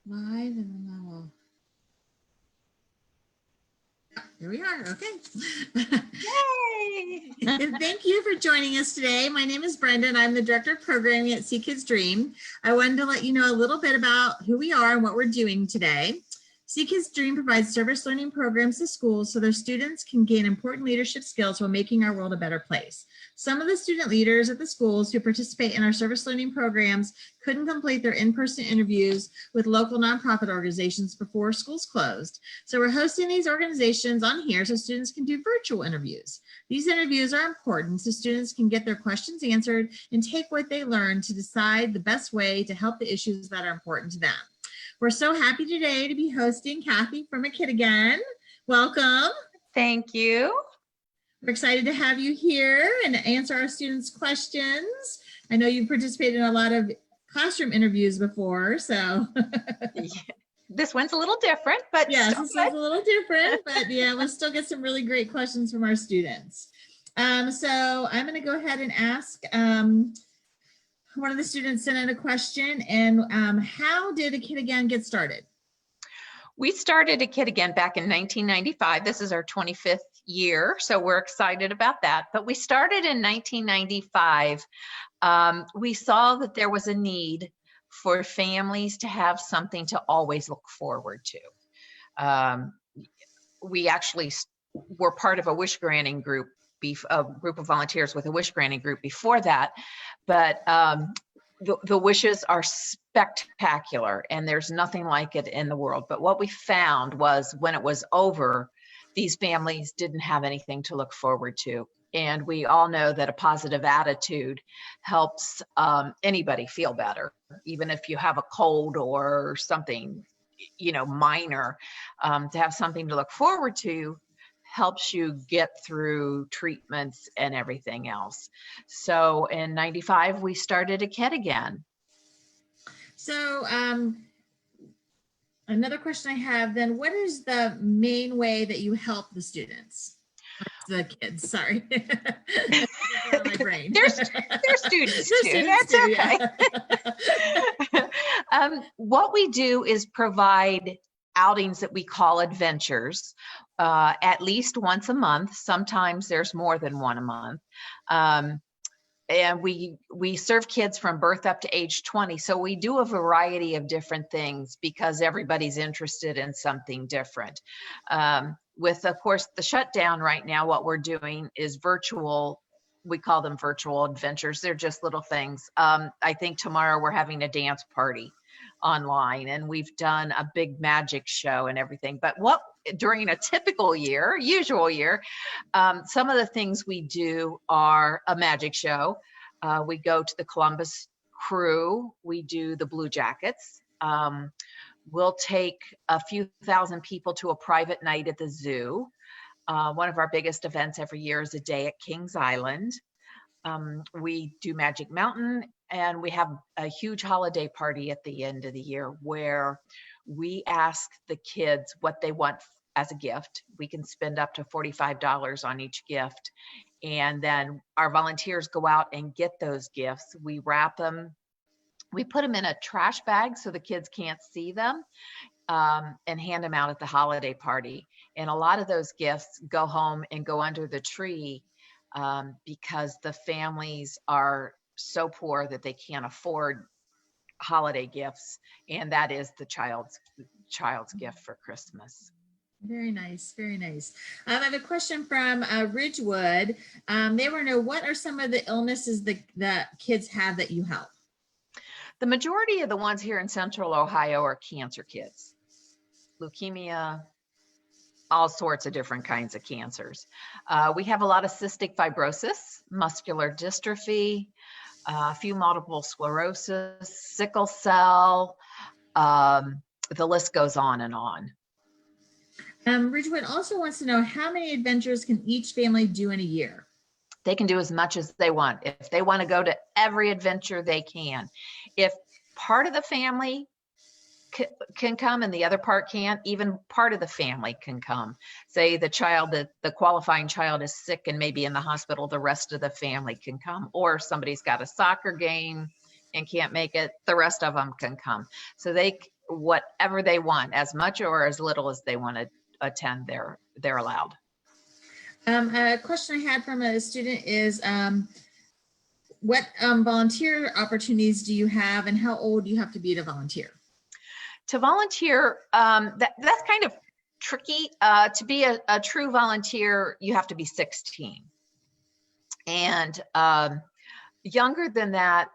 Live and then I will. Here we are. Okay. Yay! Thank you for joining us today. My name is Brenda and I'm the Director of Programming at See Kids Dream. I wanted to let you know a little bit about who we are and what we're doing today. See Kids Dream provides service learning programs to schools so their students can gain important leadership skills while making our world a better place. Some of the student leaders at the schools who participate in our service learning programs couldn't complete their in-person interviews with local nonprofit organizations before schools closed. So we're hosting these organizations on here so students can do virtual interviews. These interviews are important so students can get their questions answered and take what they learn to decide the best way to help the issues that are important to them. We're so happy today to be hosting Kathy from A Kid Again. Welcome. Thank you. We're excited to have you here and answer our students' questions. I know you've participated in a lot of classroom interviews before, so. Yeah. This one's a little different, but yes, this is a little different, but yeah, we'll still get some really great questions from our students. So I'm going to go ahead and ask one of the students sent in a question, and how did A Kid Again get started? We started A Kid Again back in 1995. This is our 25th year, so we're excited about that. But we started in 1995. We saw that there was a need for families to have something to always look forward to. We actually were part of a wish granting group, a group of volunteers with a wish granting group before that, but the wishes are spectacular and there's nothing like it in the world. But what we found was when it was over, these families didn't have anything to look forward to. And we all know that a positive attitude helps anybody feel better, even if you have a cold or something, minor. To have something to look forward to helps you get through treatments and everything else. So in 95, we started A Kid Again. So another question I have then, what is the main way that you help the students? The kids, sorry. My brain. They're students too. That's too, okay. Yeah. What we do is provide outings that we call adventures, at least once a month. Sometimes there's more than one a month. And we serve kids from birth up to age 20. So we do a variety of different things because everybody's interested in something different. With, of course, the shutdown right now, what we're doing is virtual. We call them virtual adventures. They're just little things. I think tomorrow we're having a dance party online and we've done a big magic show and everything. But during a typical year, usual year, some of the things we do are a magic show. We go to the Columbus Crew. We do the Blue Jackets. We'll take a few thousand people to a private night at the zoo. One of our biggest events every year is a day at Kings Island. We do Magic Mountain, and we have a huge holiday party at the end of the year where we ask the kids what they want as a gift. We can spend up to $45 on each gift. And then our volunteers go out and get those gifts. We wrap them. We put them in a trash bag so the kids can't see them, and hand them out at the holiday party. And a lot of those gifts go home and go under the tree because the families are so poor that they can't afford holiday gifts. And that is the child's gift for Christmas. Very nice, very nice. I have a question from Ridgewood. They want to know, what are some of the illnesses that kids have that you help? The majority of the ones here in Central Ohio are cancer kids. Leukemia, all sorts of different kinds of cancers. We have a lot of cystic fibrosis, muscular dystrophy, a few multiple sclerosis, sickle cell. The list goes on and on. Ridgewood also wants to know, how many adventures can each family do in a year? They can do as much as they want. If they want to go to every adventure, they can. If part of the family can come and the other part can't, even part of the family can come. Say the qualifying child is sick and maybe in the hospital, the rest of the family can come. Or somebody's got a soccer game and can't make it, the rest of them can come. So whatever they want, as much or as little as they want to attend, they're allowed. A question I had from a student is, what volunteer opportunities do you have, and how old do you have to be to volunteer? To volunteer, that's kind of tricky. To be a true volunteer, you have to be 16. And younger than that,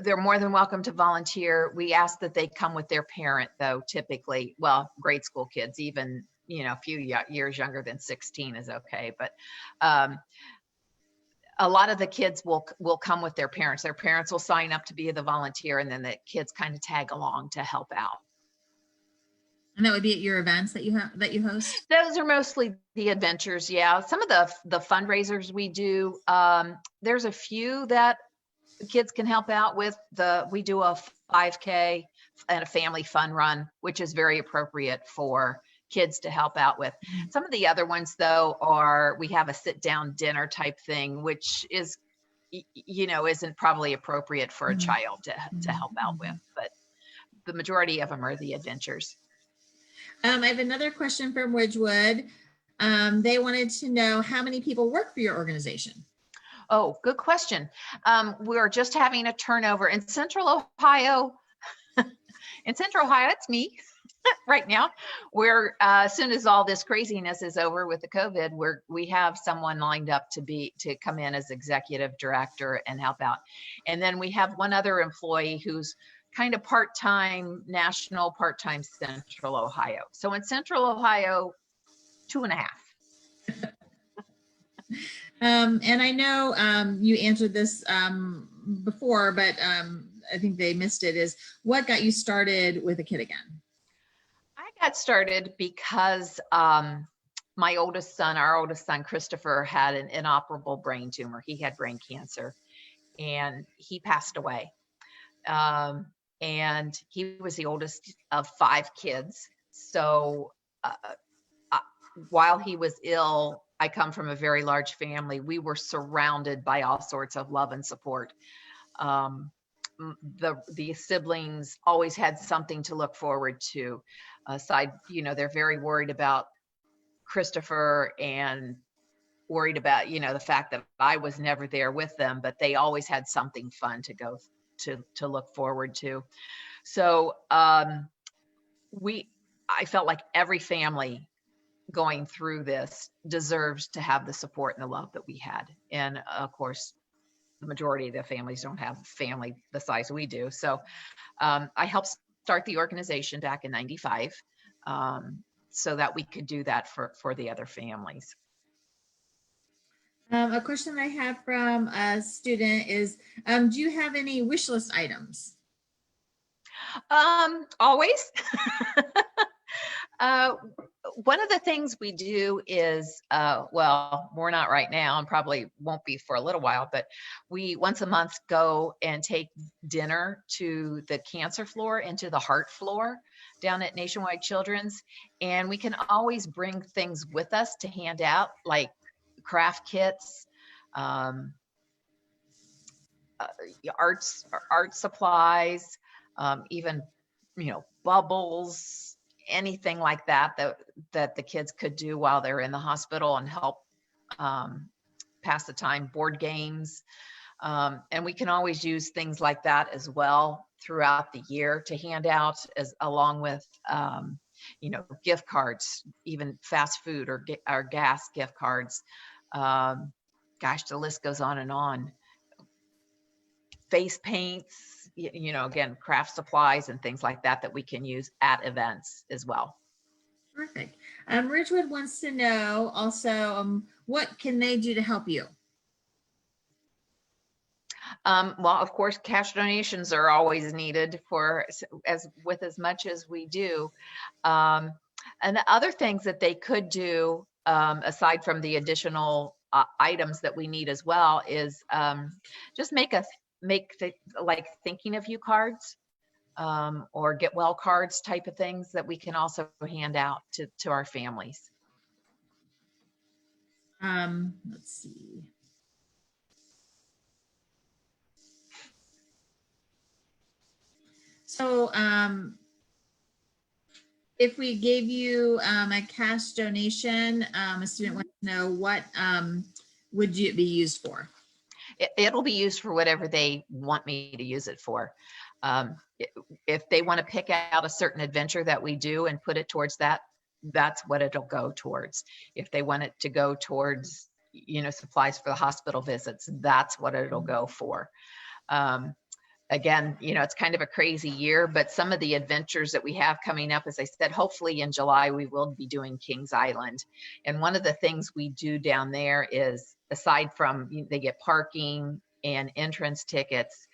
they're more than welcome to volunteer. We ask that they come with their parent, though, typically. Well, grade school kids, even, a few years younger than 16 is okay. But a lot of the kids will come with their parents. Their parents will sign up to be the volunteer, and then the kids kind of tag along to help out. And that would be at your events that you host? Those are mostly the adventures, yeah. Some of the fundraisers we do, there's a few that kids can help out with. We do a 5K and a family fun run, which is very appropriate for kids to help out with. Some of the other ones, though, we have a sit down dinner type thing, which is, isn't probably appropriate for a child to help out with, but the majority of them are the adventures. I have another question from Ridgewood. They wanted to know how many people work for your organization. Oh, good question. We're just having a turnover in Central Ohio. In Central Ohio, it's me right now. We're as soon as all this craziness is over with the COVID, we have someone lined up to come in as executive director and help out. And then we have one other employee who's kind of part-time national, part-time Central Ohio. So in Central Ohio, 2.5. And I know you answered this before, but I think they missed it, is what got you started with a kid again? I got started because our oldest son, Christopher, had an inoperable brain tumor. He had brain cancer and he passed away. And he was the oldest of 5 kids. So while he was ill, I come from a very large family. We were surrounded by all sorts of love and support. The siblings always had something to look forward to. Aside, they're very worried about Christopher and worried about, the fact that I was never there with them, but they always had something fun to go to look forward to. So I felt like every family going through this deserves to have the support and the love that we had. And of course, the majority of the families don't have family the size we do. So I helped start the organization back in '95 so that we could do that for the other families. A question I have from a student is, do you have any wish list items? Always. One of the things we do is, well, we're not right now and probably won't be for a little while, but we once a month go and take dinner to the cancer floor and to the heart floor down at Nationwide Children's. And we can always bring things with us to hand out, like craft kits, art supplies, even, bubbles, anything like that the kids could do while they're in the hospital and help pass the time, board games. And we can always use things like that as well throughout the year to hand out, along with, gift cards, even fast food or gas gift cards. Gosh, the list goes on and on. Face paints, again, craft supplies and things like that we can use at events as well. Perfect. Ridgewood wants to know also, what can they do to help you? Well, of course, cash donations are always needed with as much as we do. And the other things that they could do, aside from the additional items that we need as well, is just make thinking of you cards, or get well cards type of things that we can also hand out to our families. Let's see. So if we gave you a cash donation, a student wants to know what would it be used for? It'll be used for whatever they want me to use it for. If they want to pick out a certain adventure that we do and put it towards that, that's what it'll go towards. If they want it to go towards, supplies for the hospital visits, that's what it'll go for. Again, it's kind of a crazy year, but some of the adventures that we have coming up, as I said, hopefully in July, we will be doing Kings Island. And one of the things we do down there is, aside from they get parking and entrance tickets,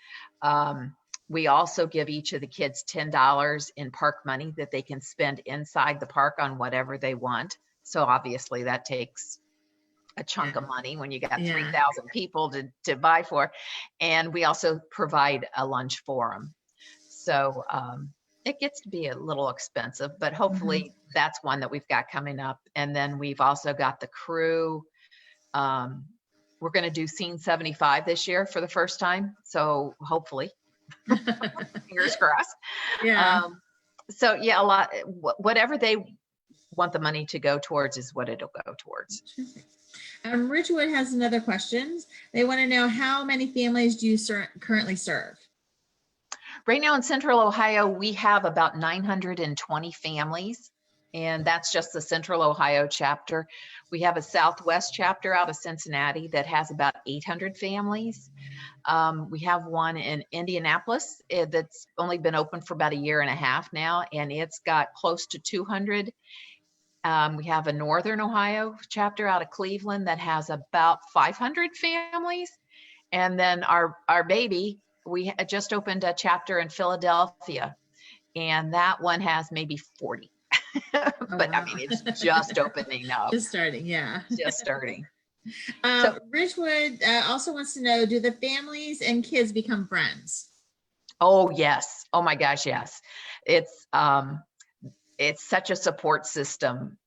we also give each of the kids $10 in park money that they can spend inside the park on whatever they want. So obviously that takes a chunk of money when you got 3,000 people to buy for. And we also provide a lunch for them. So it gets to be a little expensive, but hopefully that's one that we've got coming up. And then we've also got the crew. We're going to do Scene 75 this year for the first time. So hopefully, fingers crossed. So yeah, a lot, whatever they want the money to go towards is what it'll go towards. Ridgewood has another question. They want to know, how many families do you currently serve? Right now in Central Ohio, we have about 920 families, and that's just the Central Ohio chapter. We have a Southwest chapter out of Cincinnati that has about 800 families. We have one in Indianapolis that's only been open for about a year and a half now, and it's got close to 200. We have a Northern Ohio chapter out of Cleveland that has about 500 families. And then our baby, we just opened a chapter in Philadelphia, and that one has maybe 40. But wow. I mean, it's just opening up. Just starting, Just starting. So Ridgewood also wants to know, do the families and kids become friends? Oh, yes. Oh my gosh, yes. It's such a support system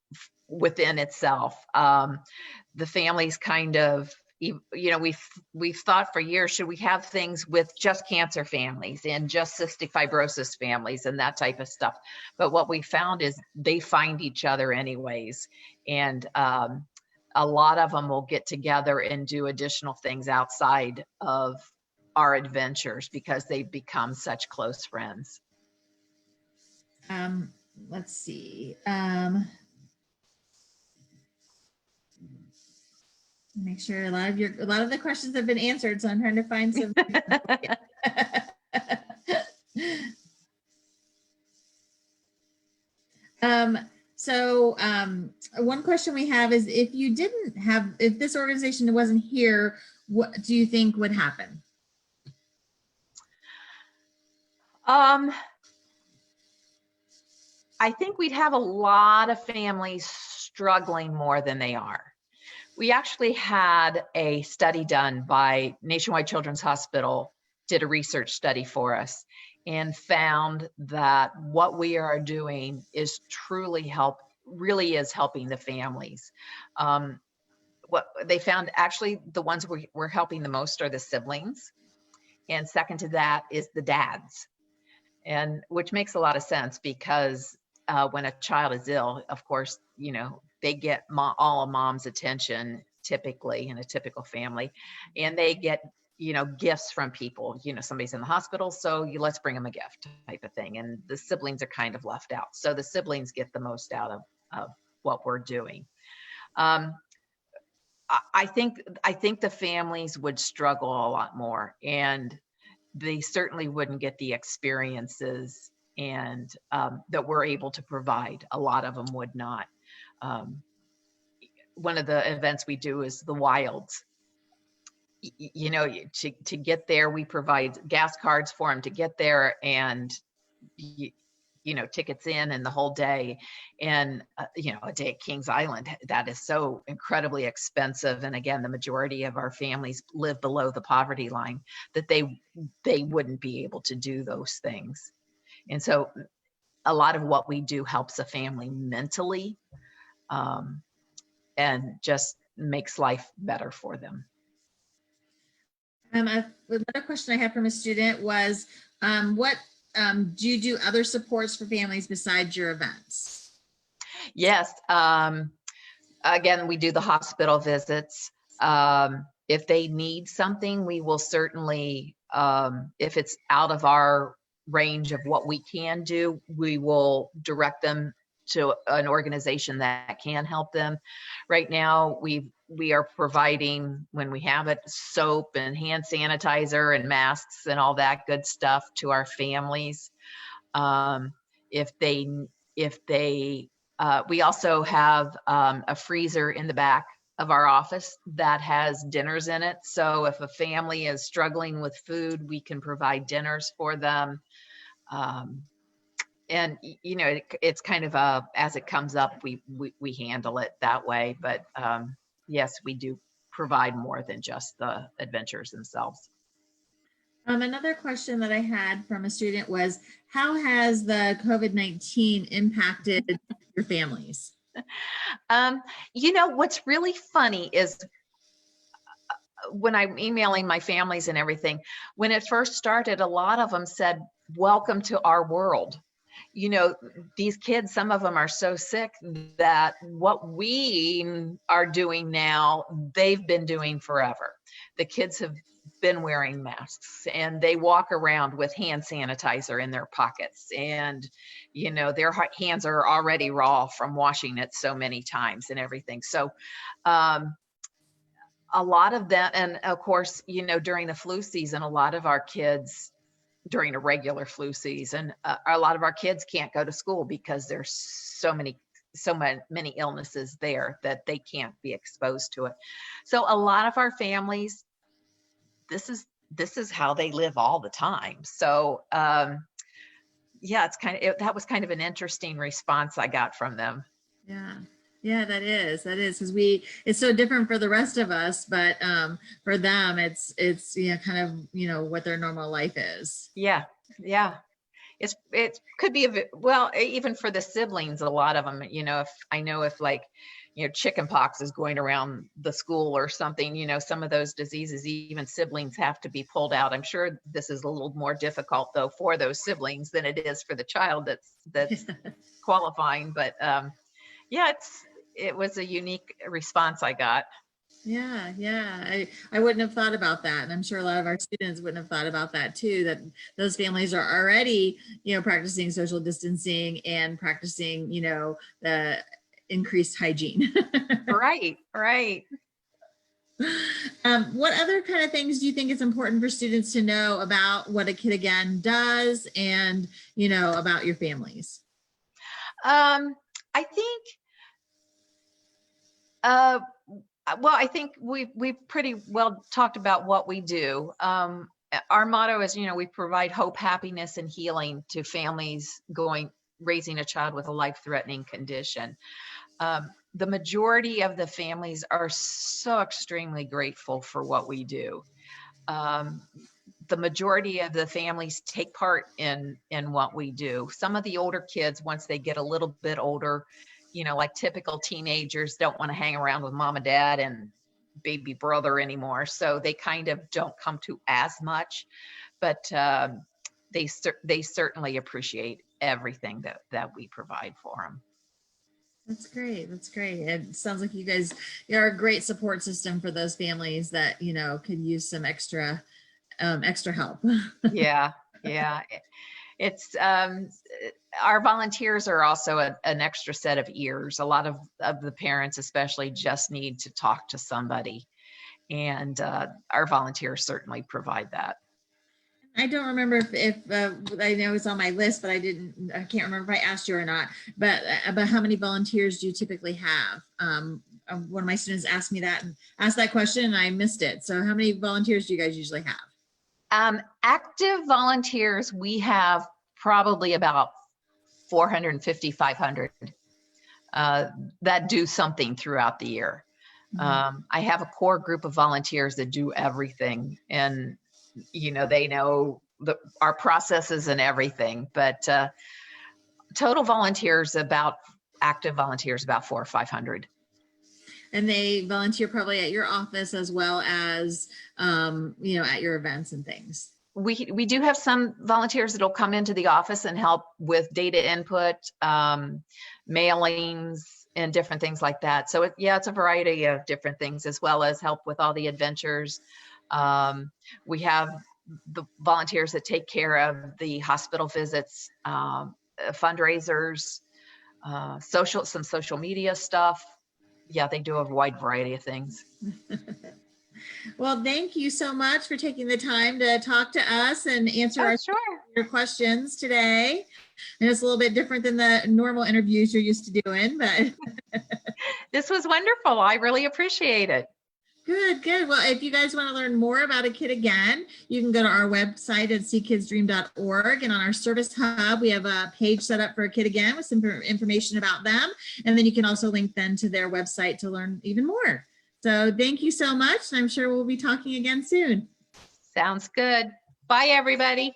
within itself. The families kind of, we've thought for years, should we have things with just cancer families and just cystic fibrosis families and that type of stuff? But what we found is they find each other anyways. And a lot of them will get together and do additional things outside of our adventures because they've become such close friends. Let's see. Make sure a lot of the questions have been answered, so I'm trying to find some. One question we have is, if this organization wasn't here, what do you think would happen? I think we'd have a lot of families struggling more than they are. We actually had a study done by Nationwide Children's Hospital, did a research study for us, and found that what we are doing is really is helping the families. What they found, actually, the ones we're helping the most are the siblings. And second to that is the dads. And which makes a lot of sense because when a child is ill, of course, they get all of mom's attention typically in a typical family, and they get, gifts from people, somebody's in the hospital, so let's bring them a gift type of thing. And the siblings are kind of left out. So the siblings get the most out of what we're doing. I think the families would struggle a lot more, and they certainly wouldn't get the experiences and that we're able to provide. A lot of them would not. One of the events we do is the Wilds. To get there, we provide gas cards for them to get there, and tickets in and the whole day. And a day at Kings Island, that is so incredibly expensive. And again, the majority of our families live below the poverty line, that they wouldn't be able to do those things. And so a lot of what we do helps a family mentally, and just makes life better for them. Another question I had from a student was, what do you do other supports for families besides your events? Yes. Again, we do the hospital visits. If they need something, we will certainly, if it's out of our range of what we can do, we will direct them to an organization that can help them. Right now, we are providing, when we have it, soap and hand sanitizer and masks and all that good stuff to our families. Um, if they, if they, we also have a freezer in the back of our office that has dinners in it. So if a family is struggling with food, we can provide dinners for them. Um, and you know, it's kind of as it comes up, we handle it that way. But yes, we do provide more than just the adventures themselves. Another question that I had from a student was, how has the COVID-19 impacted your families? You know, what's really funny is when I'm emailing my families and everything, when it first started, a lot of them said, welcome to our world. You know, these kids, some of them are so sick that what we are doing now, they've been doing forever. The kids have been wearing masks and they walk around with hand sanitizer in their pockets, and you know, their hands are already raw from washing it so many times and everything. So a lot of them, and of course, you know, during the flu season, a lot of our kids, during a regular flu season, a lot of our kids can't go to school because there's so many illnesses there that they can't be exposed to it. So a lot of our families, this is how they live all the time. So yeah, that was kind of an interesting response I got from them. Yeah. Yeah, that is because it's so different for the rest of us, but for them, it's kind of what their normal life is. Yeah, yeah. It could be well, even for the siblings, a lot of them, you know, if like, you know, chicken pox is going around the school or something, you know, some of those diseases, even siblings have to be pulled out. I'm sure this is a little more difficult though for those siblings than it is for the child that's qualifying. But yeah, it was a unique response I got. Yeah, yeah. I wouldn't have thought about that. And I'm sure a lot of our students wouldn't have thought about that too, that those families are already, practicing social distancing and practicing, the increased hygiene. Right, right. What other kind of things do you think is important for students to know about what a Kid Again does and, about your families? I think, well, I think we've pretty well talked about what we do. Our motto is, we provide hope, happiness, and healing to families raising a child with a life-threatening condition. The majority of the families are so extremely grateful for what we do. The majority of the families take part in what we do. Some of the older kids, once they get a little bit older, like typical teenagers, don't want to hang around with mom and dad and baby brother anymore. So they kind of don't come to as much, but they certainly appreciate everything that we provide for them. That's great. That's great. It sounds like you guys are a great support system for those families that, could use some extra help. Yeah. Yeah. It's our volunteers are also an extra set of ears. A lot of the parents especially just need to talk to somebody, and our volunteers certainly provide that. I don't remember if I know it's on my list, but I can't remember if I asked you or not, but about how many volunteers do you typically have? One of my students asked me that and asked that question and I missed it. So how many volunteers do you guys usually have? Active volunteers, we have probably about 450, 500 that do something throughout the year. Mm-hmm. I have a core group of volunteers that do everything, and they know our processes and everything, but total volunteers, active volunteers, about 400 or 500. And they volunteer probably at your office as well as, at your events and things. we do have some volunteers that'll come into the office and help with data input, mailings, and different things like that. So it's a variety of different things, as well as help with all the adventures. We have the volunteers that take care of the hospital visits, fundraisers, some social media stuff. Yeah, they do a wide variety of things. Well, thank you so much for taking the time to talk to us and answer your questions today. And it's a little bit different than the normal interviews you're used to doing, but this was wonderful. I really appreciate it. Good. Well, if you guys want to learn more about A Kid Again, you can go to our website at seekidsdream.org. And on our service hub, we have a page set up for A Kid Again with some information about them. And then you can also link then to their website to learn even more. So thank you so much. I'm sure we'll be talking again soon. Sounds good. Bye, everybody.